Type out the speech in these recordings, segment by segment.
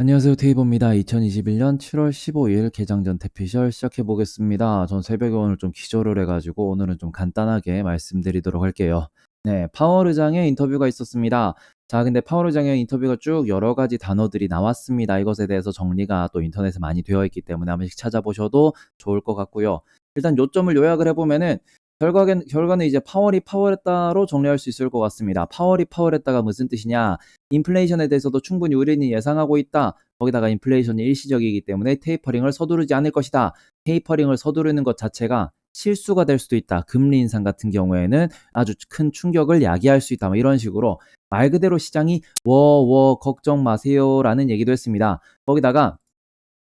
안녕하세요. 테이버입니다. 2021년 7월 15일 개장전 대피셜 시작해 보겠습니다. 전 새벽에 오늘 좀 기절을 해가지고 오늘은 좀 간단하게 말씀드리도록 할게요. 네, 파월 의장의 인터뷰가 있었습니다. 자, 근데 파월 의장의 인터뷰가 쭉 여러 가지 단어들이 나왔습니다. 이것에 대해서 정리가 또 인터넷에 많이 되어 있기 때문에 한 번씩 찾아보셔도 좋을 것 같고요. 일단 요점을 요약을 해보면은 결과는 이제 파월이 파월했다로 정리할 수 있을 것 같습니다. 파월이 파월했다가 무슨 뜻이냐? 인플레이션에 대해서도 충분히 우리는 예상하고 있다. 거기다가 인플레이션이 일시적이기 때문에 테이퍼링을 서두르지 않을 것이다. 테이퍼링을 서두르는 것 자체가 실수가 될 수도 있다. 금리 인상 같은 경우에는 아주 큰 충격을 야기할 수 있다. 뭐 이런 식으로 말 그대로 시장이 걱정 마세요라는 얘기도 했습니다. 거기다가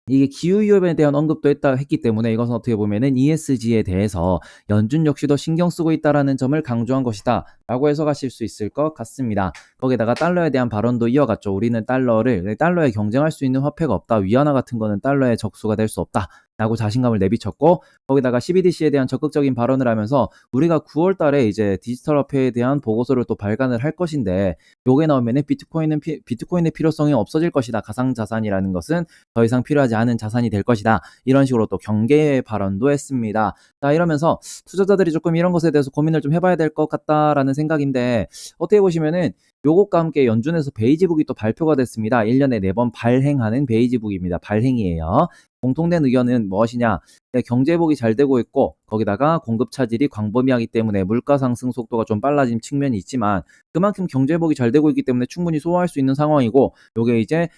이게 기후위험에 대한 언급도 했기 때문에 이것은 어떻게 보면은 ESG에 대해서 연준 역시도 신경 쓰고 있다라는 점을 강조한 것이다 라고 해석하실 수 있을 것 같습니다. 거기다가 달러에 대한 발언도 이어갔죠. 우리는 달러에 경쟁할 수 있는 화폐가 없다. 위안화 같은 거는 달러에 적수가 될 수 없다 라고 자신감을 내비쳤고, 거기다가 CBDC에 대한 적극적인 발언을 하면서 우리가 9월 달에 이제 디지털 화폐에 대한 보고서를 또 발간을 할 것인데, 요게 나오면은 비트코인의 필요성이 없어질 것이다. 가상자산이라는 것은 더 이상 필요하지 않은 자산이 될 것이다. 이런 식으로 또 경계 발언도 했습니다. 자, 이러면서 투자자들이 조금 이런 것에 대해서 고민을 좀 해봐야 될 것 같다라는 생각인데, 어떻게 보시면은 요것과 함께 연준에서 베이지북이 또 발표가 됐습니다. 1년에 4번 발행하는 베이지북입니다. 발행이에요. 공통된 의견은 무엇이냐? 네, 경제회복이 잘 되고 있고, 거기다가 공급 차질이 광범위하기 때문에 물가 상승 속도가 좀 빨라진 측면이 있지만, 그만큼 경제회복이 잘 되고 있기 때문에 충분히 소화할 수 있는 상황이고, 요게 이제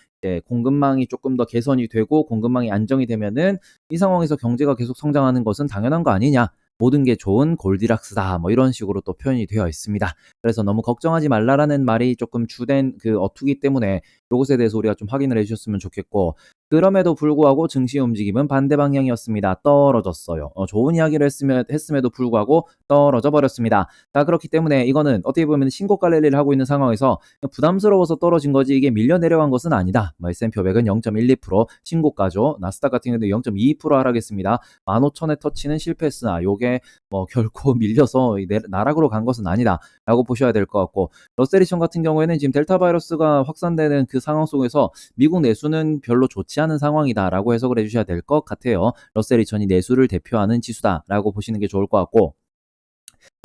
공급망이 조금 더 개선이 되고 공급망이 안정이 되면은 이 상황에서 경제가 계속 성장하는 것은 당연한 거 아니냐? 모든 게 좋은 골디락스다. 뭐 이런 식으로 또 표현이 되어 있습니다. 그래서 너무 걱정하지 말라라는 말이 조금 주된 그 어투기 때문에 요것에 대해서 우리가 좀 확인을 해주셨으면 좋겠고, 그럼에도 불구하고 증시 움직임은 반대 방향이었습니다. 떨어졌어요. 좋은 이야기를 했음에도 불구하고 떨어져 버렸습니다. 자, 그렇기 때문에 이거는 어떻게 보면 신고가 랠리를 하고 있는 상황에서 부담스러워서 떨어진 거지 이게 밀려 내려간 것은 아니다. S&P 500은 0.12% 신고가죠. 나스닥 같은 경우도 0.22% 하락했습니다. 15,000에 터치는 실패했으나 요게 뭐 결코 밀려서 나락으로 간 것은 아니다 라고 보셔야 될 것 같고, 러셀리션 같은 경우에는 지금 델타 바이러스가 확산되는 그 상황 속에서 미국 내수는 별로 좋지 않은 상황이다라고 해석을 해주셔야 될 것 같아요. 러셀 2000이 내수를 대표하는 지수다라고 보시는 게 좋을 것 같고,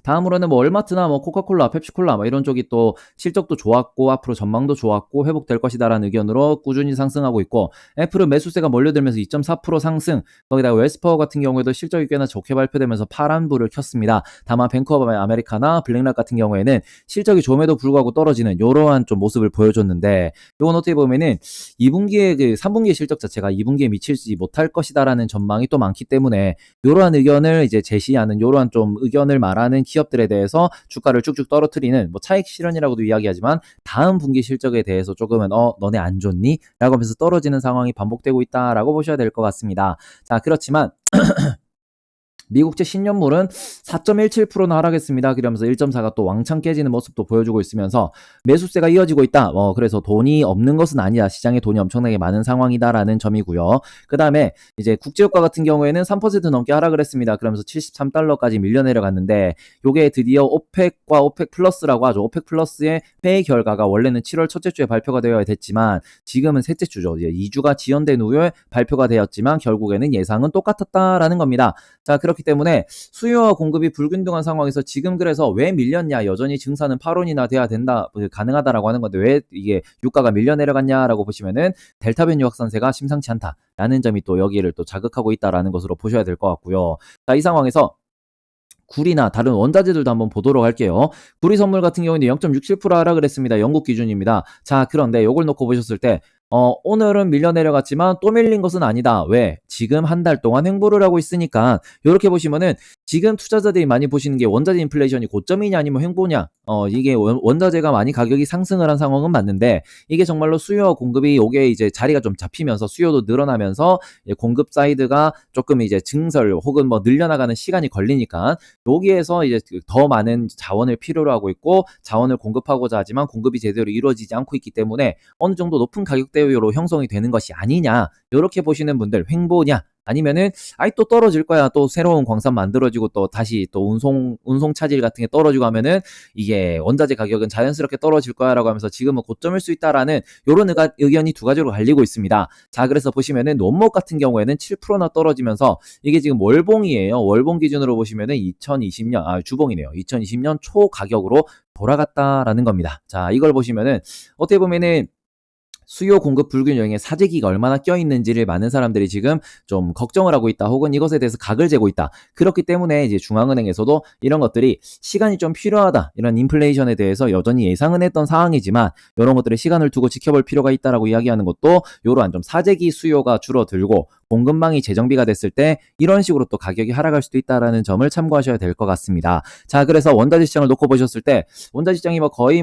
다음으로는 뭐 월마트나 뭐 코카콜라, 펩시콜라 뭐 이런 쪽이 또 실적도 좋았고 앞으로 전망도 좋았고 회복될 것이다라는 의견으로 꾸준히 상승하고 있고, 애플은 매수세가 몰려들면서 2.4% 상승, 거기다가 웰스파워 같은 경우에도 실적이 꽤나 좋게 발표되면서 파란불을 켰습니다. 다만 뱅크 오브 아메리카나 블랙락 같은 경우에는 실적이 좋음에도 불구하고 떨어지는 이러한 좀 모습을 보여줬는데, 이건 어떻게 보면은 2분기에 그 3분기의 실적 자체가 2분기에 미치지 못할 것이다라는 전망이 또 많기 때문에 이러한 의견을 이제 제시하는, 이러한 좀 의견을 말하는 기업들에 대해서 주가를 쭉쭉 떨어뜨리는, 뭐 차익 실현이라고도 이야기하지만 다음 분기 실적에 대해서 조금은 너네 안 좋니? 라고 하면서 떨어지는 상황이 반복되고 있다라고 보셔야 될 것 같습니다. 자, 그렇지만 미국채 10년물은 4.17%나 하락했습니다. 그러면서 1.4가 또 왕창 깨지는 모습도 보여주고 있으면서 매수세가 이어지고 있다. 그래서 돈이 없는 것은 아니다. 시장에 돈이 엄청나게 많은 상황이다라는 점이고요. 그 다음에 이제 국제유가 같은 경우에는 3% 넘게 하락을 했습니다. 그러면서 73달러까지 밀려 내려갔는데, 요게 드디어 오펙과 오펙 플러스라고 하죠. 오펙 플러스의 회의 결과가 원래는 7월 첫째 주에 발표가 되어야 됐지만 지금은 셋째 주죠. 이제 2주가 지연된 후에 발표가 되었지만 결국에는 예상은 똑같았다라는 겁니다. 자, 그렇기 때문에 수요와 공급이 불균등한 상황에서 지금 그래서 왜 밀렸냐, 여전히 증사는 8원이나 돼야 된다, 가능하다라고 하는 건데 왜 이게 유가가 밀려 내려갔냐라고 보시면은 델타 변이 확산세가 심상치 않다라는 점이 또 여기를 또 자극하고 있다라는 것으로 보셔야 될 것 같고요. 자, 이 상황에서 구리나 다른 원자재들도 한번 보도록 할게요. 구리 선물 같은 경우는 0.67% 하락을 했습니다. 영국 기준입니다. 자, 그런데 이걸 놓고 보셨을 때 오늘은 밀려 내려갔지만 또 밀린 것은 아니다. 왜? 지금 한 달 동안 횡보를 하고 있으니까, 이렇게 보시면은 지금 투자자들이 많이 보시는 게 원자재 인플레이션이 고점이냐 아니면 횡보냐, 이게 원자재가 많이 가격이 상승을 한 상황은 맞는데, 이게 정말로 수요와 공급이 요게 이제 자리가 좀 잡히면서 수요도 늘어나면서 공급 사이드가 조금 이제 증설 혹은 뭐 늘려나가는 시간이 걸리니까, 여기에서 이제 더 많은 자원을 필요로 하고 있고 자원을 공급하고자 하지만 공급이 제대로 이루어지지 않고 있기 때문에 어느 정도 높은 가격대로 형성이 되는 것이 아니냐, 이렇게 보시는 분들 횡보냐 아니면은 아이 또 떨어질 거야. 또 새로운 광산 만들어지고 또 다시 또 운송 차질 같은 게 떨어지고 하면은 이게 원자재 가격은 자연스럽게 떨어질 거야라고 하면서 지금은 고점일 수 있다라는 요런 의견이 두 가지로 갈리고 있습니다. 자, 그래서 보시면은 논목 같은 경우에는 7%나 떨어지면서 이게 지금 월봉이에요. 월봉 기준으로 보시면은 2020년 주봉이네요. 2020년 초 가격으로 돌아갔다라는 겁니다. 자, 이걸 보시면은 어떻게 보면은 수요 공급 불균형에 사재기가 얼마나 껴있는지를 많은 사람들이 지금 좀 걱정을 하고 있다, 혹은 이것에 대해서 각을 재고 있다. 그렇기 때문에 이제 중앙은행에서도 이런 것들이 시간이 좀 필요하다, 이런 인플레이션에 대해서 여전히 예상은 했던 상황이지만 이런 것들을 시간을 두고 지켜볼 필요가 있다라고 이야기하는 것도 이러한 좀 사재기 수요가 줄어들고 공급망이 재정비가 됐을 때 이런 식으로 또 가격이 하락할 수도 있다라는 점을 참고하셔야 될 것 같습니다. 자, 그래서 원자재 시장을 놓고 보셨을 때 원자재 시장이 거의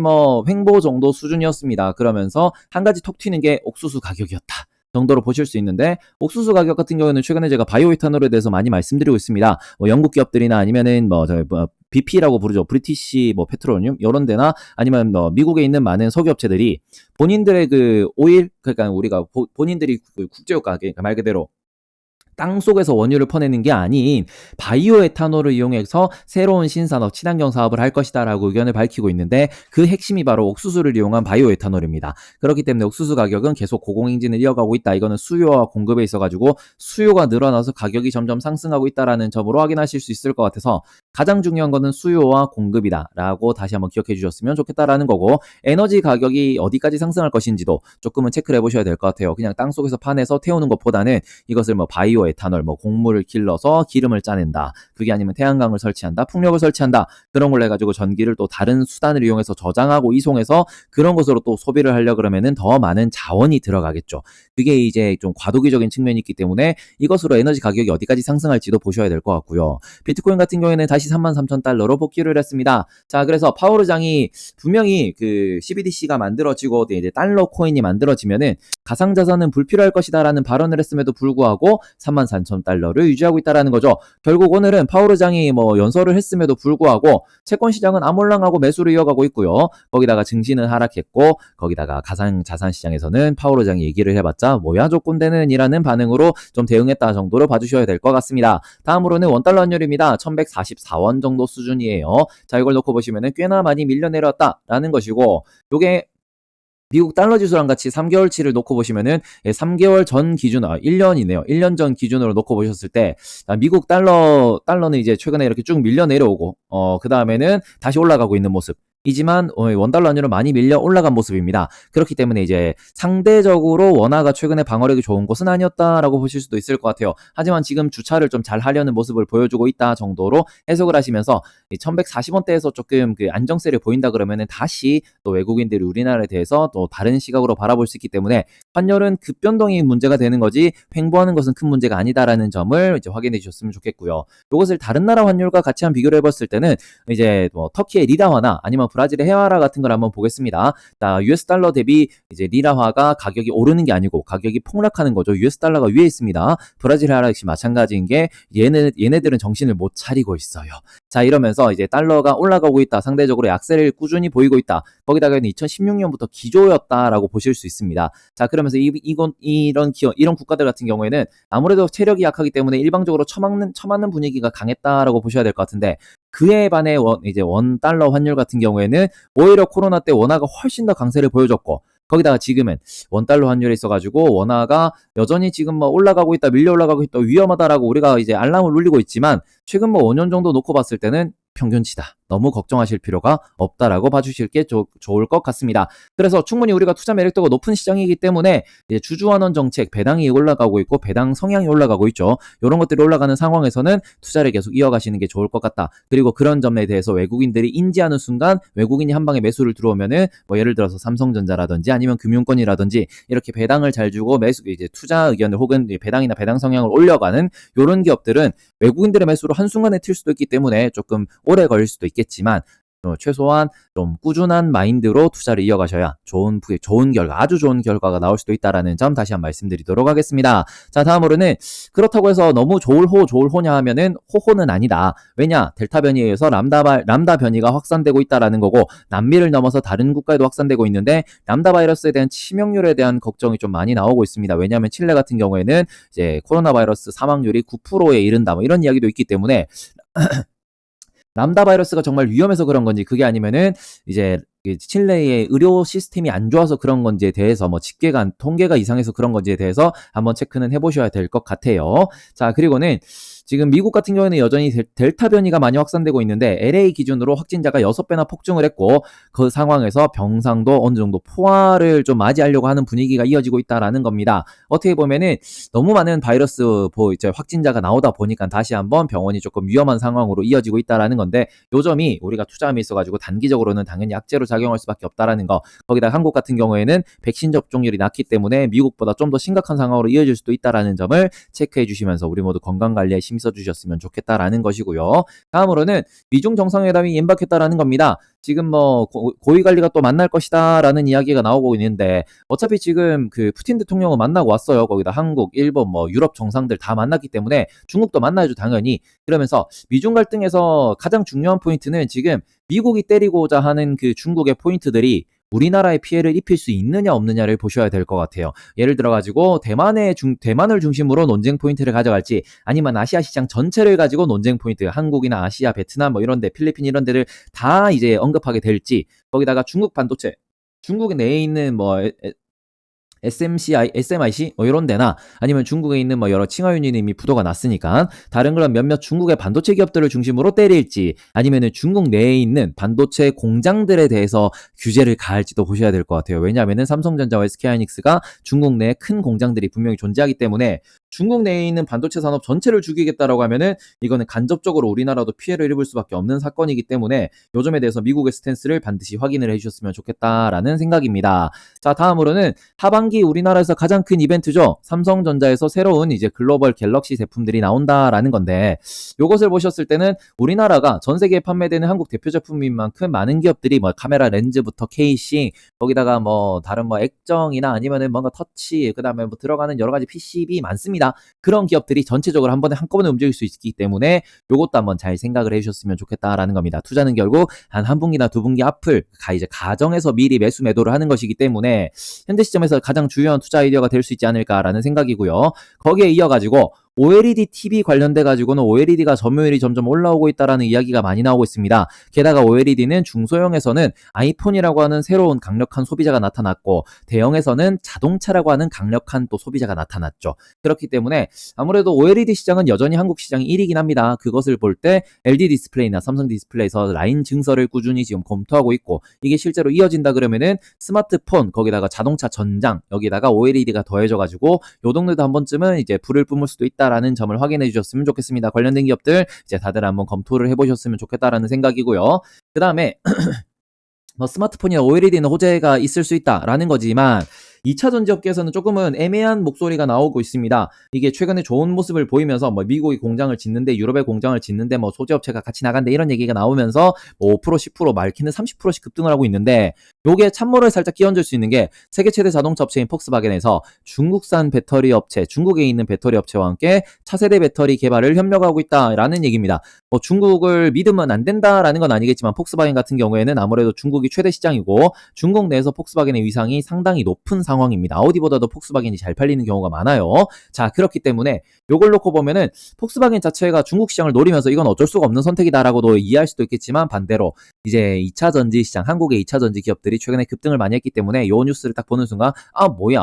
횡보 정도 수준이었습니다. 그러면서 한 가지 톡 튀는 게 옥수수 가격이었다 정도로 보실 수 있는데, 옥수수 가격 같은 경우는 최근에 제가 바이오에탄올에 대해서 많이 말씀드리고 있습니다. 영국 기업들이나 아니면은 BP라고 부르죠. 브리티시 페트로늄 이런 데나 아니면 미국에 있는 많은 석유업체들이 본인들의 그 오일, 그러니까 우리가 본인들이 국제유가, 말 그대로 땅 속에서 원유를 퍼내는 게 아닌 바이오 에탄올을 이용해서 새로운 신산업, 친환경 사업을 할 것이다라고 의견을 밝히고 있는데, 그 핵심이 바로 옥수수를 이용한 바이오 에탄올입니다. 그렇기 때문에 옥수수 가격은 계속 고공행진을 이어가고 있다. 이거는 수요와 공급에 있어가지고 수요가 늘어나서 가격이 점점 상승하고 있다라는 점으로 확인하실 수 있을 것 같아서, 가장 중요한 거는 수요와 공급이다라고 다시 한번 기억해 주셨으면 좋겠다라는 거고, 에너지 가격이 어디까지 상승할 것인지도 조금은 체크를 해보셔야 될 것 같아요. 그냥 땅 속에서 파내서 태우는 것보다는 이것을 바이오 에탄올, 곡물을 길러서 기름을 짜낸다, 그게 아니면 태양광을 설치한다, 풍력을 설치한다, 그런 걸 해가지고 전기를 또 다른 수단을 이용해서 저장하고 이송해서 그런 것으로 또 소비를 하려 그러면은 더 많은 자원이 들어가겠죠. 그게 이제 좀 과도기적인 측면이 있기 때문에 이것으로 에너지 가격이 어디까지 상승할지도 보셔야 될 것 같고요. 비트코인 같은 경우에는 다시 33,000달러로 복귀를 했습니다. 자, 그래서 파워르장이 분명히 그 CBDC가 만들어지고 이제 달러 코인이 만들어지면은 가상자산은 불필요할 것이다라는 발언을 했음에도 불구하고 34,000달러를 유지하고 있다라는 거죠. 결국 오늘은 파워르장이 연설을 했음에도 불구하고 채권 시장은 암홀랑하고 매수를 이어가고 있고요. 거기다가 증시는 하락했고, 거기다가 가상자산 시장에서는 파워르장이 얘기를 해봤자 뭐야 조건되는 이라는 반응으로 좀 대응했다 정도로 봐주셔야 될 것 같습니다. 다음으로는 원달러 환율입니다. 1144원 정도 수준이에요. 자, 이걸 놓고 보시면은 꽤나 많이 밀려 내려왔다라는 것이고, 요게 미국 달러 지수랑 같이 3개월치를 놓고 보시면은 3개월 전 기준, 1년이네요. 1년 전 기준으로 놓고 보셨을 때 미국 달러는 이제 최근에 이렇게 쭉 밀려 내려오고 그 다음에는 다시 올라가고 있는 모습. 이지만 원달러 환율은 많이 밀려 올라간 모습입니다. 그렇기 때문에 이제 상대적으로 원화가 최근에 방어력이 좋은 것은 아니었다라고 보실 수도 있을 것 같아요. 하지만 지금 주차를 좀 잘 하려는 모습을 보여주고 있다 정도로 해석을 하시면서 1140원대에서 조금 그 안정세를 보인다 그러면은 다시 또 외국인들이 우리나라에 대해서 또 다른 시각으로 바라볼 수 있기 때문에 환율은 급변동이 문제가 되는 거지 횡보하는 것은 큰 문제가 아니다라는 점을 이제 확인해 주셨으면 좋겠고요. 이것을 다른 나라 환율과 같이 비교를 해봤을 때는 이제 터키의 리라화나 아니면 브라질의 헤아라 같은 걸 한번 보겠습니다. 자, US 달러 대비 이제 리라화가 가격이 오르는 게 아니고 가격이 폭락하는 거죠. US 달러가 위에 있습니다. 브라질 헤아라 역시 마찬가지인 게 얘네들은 정신을 못 차리고 있어요. 자, 이러면서 이제 달러가 올라가고 있다, 상대적으로 약세를 꾸준히 보이고 있다. 거기다가 2016년부터 기조였다라고 보실 수 있습니다. 자, 그러면서 이런 국가들 같은 경우에는 아무래도 체력이 약하기 때문에 일방적으로 처맞는 분위기가 강했다라고 보셔야 될 것 같은데, 그에 반해 원 달러 환율 같은 경우에는 오히려 코로나 때 원화가 훨씬 더 강세를 보여줬고, 거기다가 지금은 원달러 환율에 있어가지고 원화가 여전히 지금 올라가고 있다, 밀려 올라가고 있다, 위험하다라고 우리가 이제 알람을 울리고 있지만, 최근 5년 정도 놓고 봤을 때는 평균치다, 너무 걱정하실 필요가 없다라고 봐주실 게 좋을 것 같습니다. 그래서 충분히 우리가 투자 매력도가 높은 시장이기 때문에 이제 주주환원 정책, 배당이 올라가고 있고 배당 성향이 올라가고 있죠. 이런 것들이 올라가는 상황에서는 투자를 계속 이어가시는 게 좋을 것 같다. 그리고 그런 점에 대해서 외국인들이 인지하는 순간 외국인이 한 방에 매수를 들어오면은 예를 들어서 삼성전자라든지 아니면 금융권이라든지 이렇게 배당을 잘 주고 이제 투자 의견을 혹은 배당이나 배당 성향을 올려가는 이런 기업들은 외국인들의 매수로 한순간에 튈 수도 있기 때문에 조금 오래 걸릴 수도 있겠지만, 최소한 좀 꾸준한 마인드로 투자를 이어가셔야 좋은 결과, 아주 좋은 결과가 나올 수도 있다라는 점 다시 한번 말씀드리도록 하겠습니다. 자, 다음으로는 그렇다고 해서 너무 좋을 호냐 하면은 호호는 아니다. 왜냐? 델타 변이에 의해서 람다 변이가 확산되고 있다라는 거고, 남미를 넘어서 다른 국가에도 확산되고 있는데 람다 바이러스에 대한 치명률에 대한 걱정이 좀 많이 나오고 있습니다. 왜냐하면 칠레 같은 경우에는 이제 코로나 바이러스 사망률이 9%에 이른다, 뭐 이런 이야기도 있기 때문에 람다 바이러스가 정말 위험해서 그런 건지, 그게 아니면은 이제 칠레의 의료 시스템이 안 좋아서 그런 건지에 대해서, 뭐 통계가 이상해서 그런 건지에 대해서 한번 체크는 해보셔야 될 것 같아요. 자, 그리고는 지금 미국 같은 경우에는 여전히 델타 변이가 많이 확산되고 있는데 LA 기준으로 확진자가 6배나 폭증을 했고, 그 상황에서 병상도 어느 정도 포화를 좀 맞이하려고 하는 분위기가 이어지고 있다라는 겁니다. 어떻게 보면은 너무 많은 바이러스 이제 확진자가 나오다 보니까 다시 한번 병원이 조금 위험한 상황으로 이어지고 있다라는 건데, 요 점이 우리가 투자함이 있어가지고 단기적으로는 당연히 악재로 작용할 수밖에 없다라는 거. 거기다 한국 같은 경우에는 백신 접종률이 낮기 때문에 미국보다 좀 더 심각한 상황으로 이어질 수도 있다라는 점을 체크해 주시면서 우리 모두 건강 관리에 힘써 주셨으면 좋겠다라는 것이고요. 다음으로는 미중 정상회담이 임박했다라는 겁니다. 지금 뭐 고위 관리가 또 만날 것이다라는 이야기가 나오고 있는데, 어차피 지금 그 푸틴 대통령은 만나고 왔어요. 거기다 한국, 일본, 뭐 유럽 정상들 다 만났기 때문에 중국도 만나야죠, 당연히. 그러면서 미중 갈등에서 가장 중요한 포인트는 지금 미국이 때리고자 하는 그 중국의 포인트들이 우리나라에 피해를 입힐 수 있느냐 없느냐를 보셔야 될 것 같아요. 예를 들어가지고 대만을 중심으로 논쟁 포인트를 가져갈지, 아니면 아시아 시장 전체를 가지고 논쟁 포인트, 한국이나 아시아, 베트남 뭐 이런 데, 필리핀 이런 데를 다 이제 언급하게 될지, 거기다가 중국 반도체, 중국 내에 있는 뭐 SMIC 뭐 이런 데나, 아니면 중국에 있는 뭐 여러 칭화윤이 이미 부도가 났으니까 다른 그런 몇몇 중국의 반도체 기업들을 중심으로 때릴지, 아니면은 중국 내에 있는 반도체 공장들에 대해서 규제를 가할지도 보셔야 될 것 같아요. 왜냐하면은 삼성전자와 SK하이닉스가 중국 내에 큰 공장들이 분명히 존재하기 때문에 중국 내에 있는 반도체 산업 전체를 죽이겠다라고 하면은 이거는 간접적으로 우리나라도 피해를 입을 수밖에 없는 사건이기 때문에 요 점에 대해서 미국의 스탠스를 반드시 확인을 해주셨으면 좋겠다라는 생각입니다. 자, 다음으로는 하반기 우리나라에서 가장 큰 이벤트죠. 삼성전자에서 새로운 이제 글로벌 갤럭시 제품들이 나온다라는 건데, 요것을 보셨을 때는 우리나라가 전 세계에 판매되는 한국 대표 제품인 만큼 많은 기업들이 뭐 카메라 렌즈부터 케이싱, 거기다가 뭐 다른 뭐 액정이나 아니면은 뭔가 터치, 그다음에 뭐 들어가는 여러 가지 PCB 많습니다. 그런 기업들이 전체적으로 한꺼번에 움직일 수 있기 때문에 요것도 한번 잘 생각을 해주셨으면 좋겠다라는 겁니다. 투자는 결국 한 분기나 두 분기 앞을 이제 가정에서 미리 매도를 하는 것이기 때문에 현재 시점에서 가장 중요한 투자 아이디어가 될 수 있지 않을까라는 생각이고요. 거기에 이어가지고 OLED TV 관련돼 가지고는 OLED가 점유율이 점점 올라오고 있다라는 이야기가 많이 나오고 있습니다. 게다가 OLED는 중소형에서는 아이폰이라고 하는 새로운 강력한 소비자가 나타났고, 대형에서는 자동차라고 하는 강력한 또 소비자가 나타났죠. 그렇기 때문에 아무래도 OLED 시장은 여전히 한국 시장이 1위긴 합니다. 그것을 볼 때 LG 디스플레이나 삼성 디스플레이에서 라인 증설을 꾸준히 지금 검토하고 있고, 이게 실제로 이어진다 그러면은 스마트폰, 거기다가 자동차 전장, 여기다가 OLED가 더해져 가지고 요 동네도 한 번쯤은 이제 불을 뿜을 수도 있다라는 점을 확인해 주셨으면 좋겠습니다. 관련된 기업들 이제 다들 한번 검토를 해보셨으면 좋겠다라는 생각이고요. 그 다음에 뭐 스마트폰이나 OLED는 호재가 있을 수 있다라는 거지만, 2차 전지 업계에서는 조금은 애매한 목소리가 나오고 있습니다. 이게 최근에 좋은 모습을 보이면서 뭐 미국이 공장을 짓는데, 유럽의 공장을 짓는데 뭐 소재업체가 같이 나간다, 이런 얘기가 나오면서 뭐 5% 10% 많게는 30%씩 급등을 하고 있는데, 요게 찬물을 살짝 끼얹을 수 있는 게 세계 최대 자동차 업체인 폭스바겐에서 중국산 배터리 업체, 중국에 있는 배터리 업체와 함께 차세대 배터리 개발을 협력하고 있다라는 얘기입니다. 뭐 중국을 믿으면 안 된다라는 건 아니겠지만, 폭스바겐 같은 경우에는 아무래도 중국이 최대 시장이고 중국 내에서 폭스바겐의 위상이 상당히 높은 상황입니다. 아우디보다도 폭스바겐이 잘 팔리는 경우가 많아요. 자, 그렇기 때문에 요걸 놓고 보면은 폭스바겐 자체가 중국 시장을 노리면서 이건 어쩔 수가 없는 선택이다라고도 이해할 수도 있겠지만, 반대로 이제 2차 전지 시장, 한국의 2차 전지 기업들이 최근에 급등을 많이 했기 때문에 요 뉴스를 딱 보는 순간, 아 뭐야,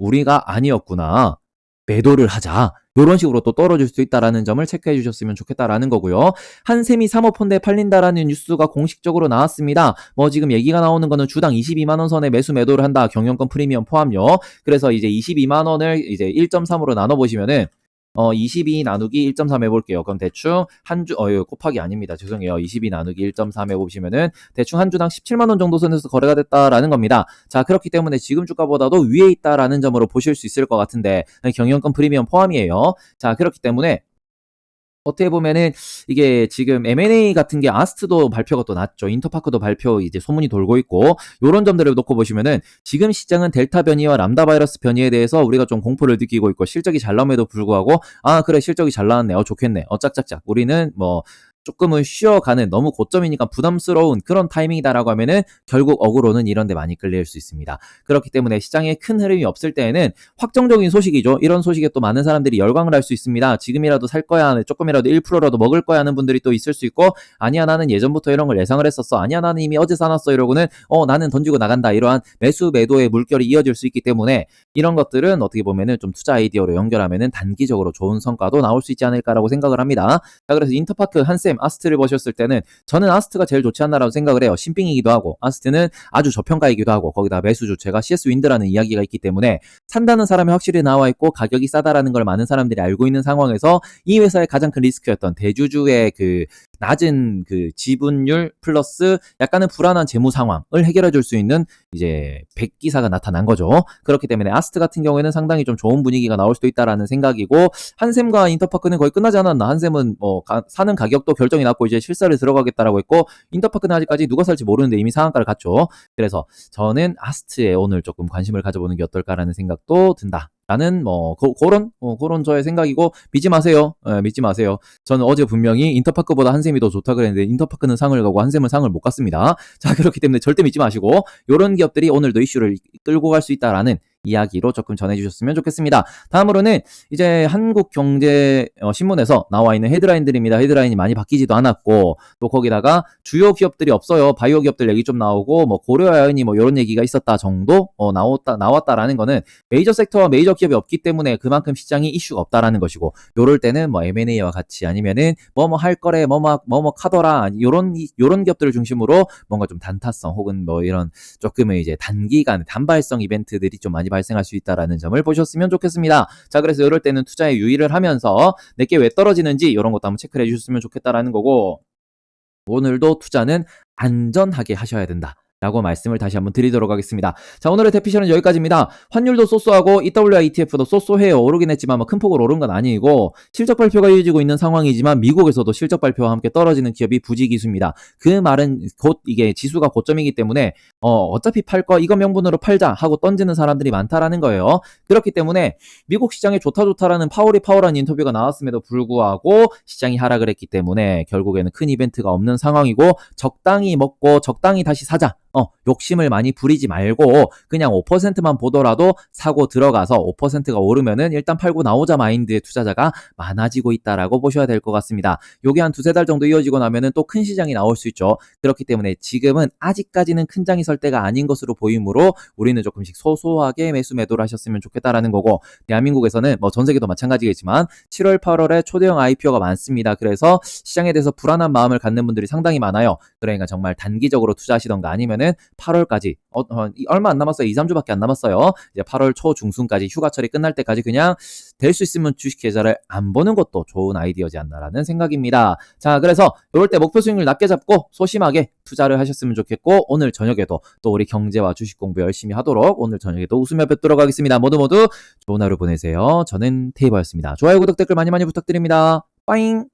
우리가 아니었구나, 매도를 하자, 이런 식으로 또 떨어질 수 있다라는 점을 체크해 주셨으면 좋겠다라는 거고요. 한샘이 사모펀드에 팔린다라는 뉴스가 공식적으로 나왔습니다. 뭐 지금 얘기가 나오는 거는 주당 22만 원 선에 매도를 한다. 경영권 프리미엄 포함요. 그래서 이제 22만 원을 이제 1.3으로 나눠 보시면은 22 나누기 1.3 해볼게요. 그럼 대충 곱하기 아닙니다. 죄송해요. 22 나누기 1.3 해보시면은 대충 한 주당 17만원 정도 선에서 거래가 됐다라는 겁니다. 자, 그렇기 때문에 지금 주가보다도 위에 있다라는 점으로 보실 수 있을 것 같은데, 경영권 프리미엄 포함이에요. 자, 그렇기 때문에 어떻게 보면은 이게 지금 M&A 같은 게 아스트도 발표가 또 났죠. 인터파크도 발표 이제 소문이 돌고 있고 요런 점들을 놓고 보시면은 지금 시장은 델타 변이와 람다 바이러스 변이에 대해서 우리가 좀 공포를 느끼고 있고 실적이 잘 나옴에도 불구하고 아 그래 실적이 잘 나왔네. 좋겠네. 짝짝짝. 우리는 뭐 조금은 쉬어가는 너무 고점이니까 부담스러운 그런 타이밍이다라고 하면은 결국 어그로는 이런 데 많이 끌릴 수 있습니다. 그렇기 때문에 시장에 큰 흐름이 없을 때에는 확정적인 소식이죠. 이런 소식에 또 많은 사람들이 열광을 할 수 있습니다. 지금이라도 살 거야, 조금이라도 1%라도 먹을 거야 하는 분들이 또 있을 수 있고 아니야 나는 예전부터 이런 걸 예상을 했었어. 아니야 나는 이미 어제 사놨어 이러고는 나는 던지고 나간다. 이러한 매수 매도의 물결이 이어질 수 있기 때문에 이런 것들은 어떻게 보면은 좀 투자 아이디어로 연결하면은 단기적으로 좋은 성과도 나올 수 있지 않을까라고 생각을 합니다. 자, 그래서 인터파크, 한샘, 아스트를 보셨을 때는 저는 아스트가 제일 좋지 않나라고 생각을 해요. 신빙이기도 하고 아스트는 아주 저평가이기도 하고 거기다 매수 주체가 CS 윈드라는 이야기가 있기 때문에 산다는 사람이 확실히 나와 있고 가격이 싸다라는 걸 많은 사람들이 알고 있는 상황에서 이 회사의 가장 큰 리스크였던 대주주의 그 낮은 그 지분율 플러스 약간은 불안한 재무 상황을 해결해 줄 수 있는 이제 백기사가 나타난 거죠. 그렇기 때문에 아스트 같은 경우에는 상당히 좀 좋은 분위기가 나올 수도 있다라는 생각이고 한샘과 인터파크는 거의 끝나지 않았나. 한샘은 뭐 사는 가격도 결정이 났고 이제 실사를 들어가겠다라고 했고 인터파크는 아직까지 누가 살지 모르는데 이미 상한가를 갔죠. 그래서 저는 아스트에 오늘 조금 관심을 가져보는 게 어떨까라는 생각도 든다. 라는 그런 저의 생각이고 믿지 마세요. 믿지 마세요. 저는 어제 분명히 인터파크보다 한샘이 더 좋다 그랬는데 인터파크는 상을 가고 한샘은 상을 못 갔습니다. 자, 그렇기 때문에 절대 믿지 마시고 이런 기업들이 오늘도 이슈를 끌고 갈 수 있다라는 이야기로 조금 전해주셨으면 좋겠습니다. 다음으로는 이제 한국경제신문에서 나와 있는 헤드라인들입니다. 헤드라인이 많이 바뀌지도 않았고 또 거기다가 주요 기업들이 없어요. 바이오 기업들 얘기 좀 나오고 뭐 고려아연이 뭐 이런 얘기가 있었다 정도 나왔다라는 거는 메이저 섹터와 메이저 기업이 없기 때문에 그만큼 시장이 이슈가 없다라는 것이고 요럴 때는 뭐 M&A와 같이 아니면은 뭐뭐 할 거래 뭐뭐 카더라 요런 기업들을 중심으로 뭔가 좀 단타성 혹은 뭐 이런 조금의 이제 단기간 단발성 이벤트들이 좀 많이 발생할 수 있다라는 점을 보셨으면 좋겠습니다. 자, 그래서 이럴 때는 투자에 유의를 하면서 내게 왜 떨어지는지 이런 것도 한번 체크를 해주셨으면 좋겠다라는 거고 오늘도 투자는 안전하게 하셔야 된다. 라고 말씀을 다시 한번 드리도록 하겠습니다. 자, 오늘의 대피셜은 여기까지입니다. 환율도 쏘쏘하고 EWI ETF도 쏘쏘해요. 오르긴 했지만 뭐 큰 폭으로 오른 건 아니고 실적 발표가 이어지고 있는 상황이지만 미국에서도 실적 발표와 함께 떨어지는 기업이 부지기수입니다. 그 말은 곧 이게 지수가 고점이기 때문에 어차피 팔 거 이거 명분으로 팔자 하고 던지는 사람들이 많다라는 거예요. 그렇기 때문에 미국 시장에 좋다라는 파월한 인터뷰가 나왔음에도 불구하고 시장이 하락을 했기 때문에 결국에는 큰 이벤트가 없는 상황이고 적당히 먹고 적당히 다시 사자. 욕심을 많이 부리지 말고 그냥 5%만 보더라도 사고 들어가서 5%가 오르면은 일단 팔고 나오자 마인드의 투자자가 많아지고 있다라고 보셔야 될 것 같습니다. 요게 한 두세 달 정도 이어지고 나면은 또 큰 시장이 나올 수 있죠. 그렇기 때문에 지금은 아직까지는 큰 장이 설 때가 아닌 것으로 보이므로 우리는 조금씩 소소하게 매수 매도를 하셨으면 좋겠다라는 거고 대한민국에서는 뭐 전 세계도 마찬가지겠지만 7월 8월에 초대형 IPO가 많습니다. 그래서 시장에 대해서 불안한 마음을 갖는 분들이 상당히 많아요. 그러니까 정말 단기적으로 투자하시던가 아니면은 8월까지 얼마 안 남았어요. 2, 3주밖에 안 남았어요. 이제 8월 초 중순까지 휴가철이 끝날 때까지 그냥 될 수 있으면 주식 계좌를 안 보는 것도 좋은 아이디어지 않나라는 생각입니다. 자, 그래서 이럴 때 목표 수익률 낮게 잡고 소심하게 투자를 하셨으면 좋겠고 오늘 저녁에도 또 우리 경제와 주식 공부 열심히 하도록 오늘 저녁에도 웃으며 뵙도록 하겠습니다. 모두 좋은 하루 보내세요. 저는 테이버였습니다. 좋아요, 구독, 댓글 많이 부탁드립니다. 빠잉!